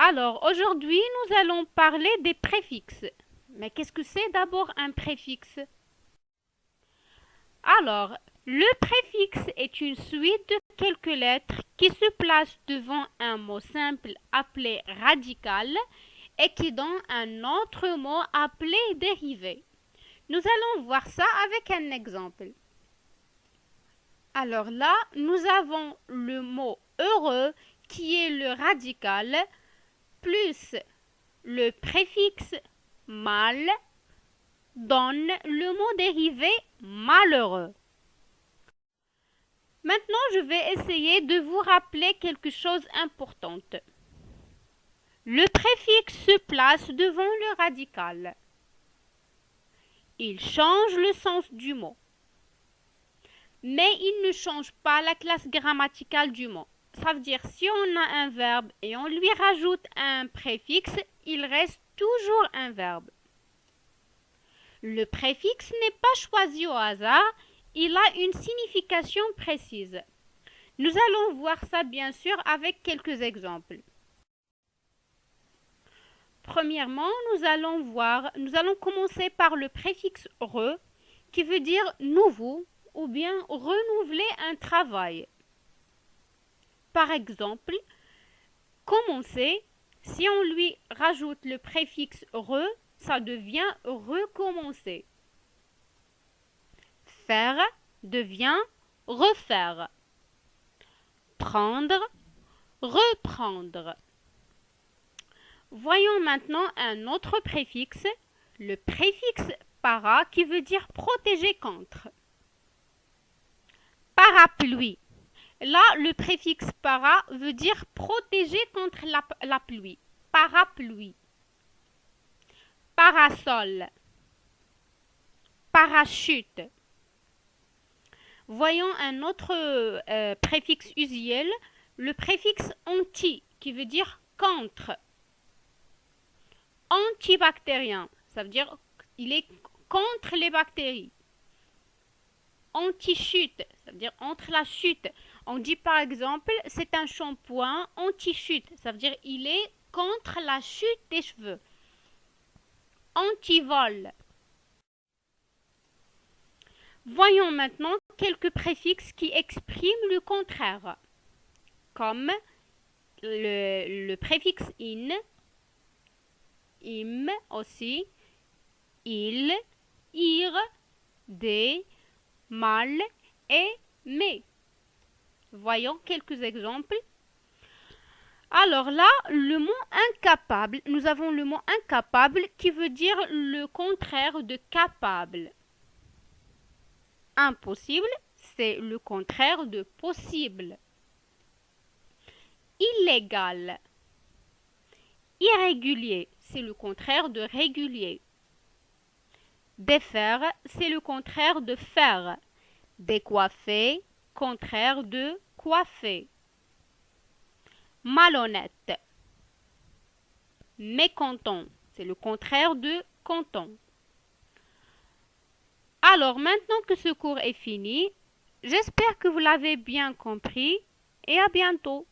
Alors, aujourd'hui, nous allons parler des préfixes. Mais qu'est-ce que c'est d'abord un préfixe? Alors, le préfixe est une suite de quelques lettres qui se placent devant un mot simple appelé radical et qui donne un autre mot appelé dérivé. Nous allons voir ça avec un exemple. Alors là, nous avons le mot heureux qui est le radical plus le préfixe mal donne le mot dérivé malheureux. Maintenant, je vais essayer de vous rappeler quelque chose d'important. Le préfixe se place devant le radical. Il change le sens du mot. Mais il ne change pas la classe grammaticale du mot. Ça veut dire si on a un verbe et on lui rajoute un préfixe, il reste toujours un verbe. Le préfixe n'est pas choisi au hasard, il a une signification précise. Nous allons voir ça bien sûr avec quelques exemples. Premièrement, nous allons commencer par le préfixe re qui veut dire nouveau ou bien renouveler un travail. Par exemple, commencer, si on lui rajoute le préfixe re, ça devient recommencer. Faire devient refaire. Prendre, reprendre. Voyons maintenant un autre préfixe, le préfixe para qui veut dire protéger contre. Parapluie. Là, le préfixe para veut dire protéger contre la pluie. Parapluie. Parasol. Parachute. Voyons un autre préfixe usuel, le préfixe anti qui veut dire contre. Antibactérien, ça veut dire il est contre les bactéries. Anti-chute, ça veut dire entre la chute. On dit par exemple, c'est un shampoing anti-chute, ça veut dire il est contre la chute des cheveux. Anti-vol. Voyons maintenant quelques préfixes qui expriment le contraire, comme le préfixe in, im aussi, il, ir, des, mal et mais. Voyons quelques exemples. Alors là, le mot incapable, nous avons le mot incapable qui veut dire le contraire de capable. Impossible, c'est le contraire de possible. Illégal. Irrégulier, c'est le contraire de régulier. Défaire, c'est le contraire de faire. Décoiffer, contraire de coiffer. Malhonnête. Mécontent, c'est le contraire de content. Alors maintenant que ce cours est fini, j'espère que vous l'avez bien compris et à bientôt.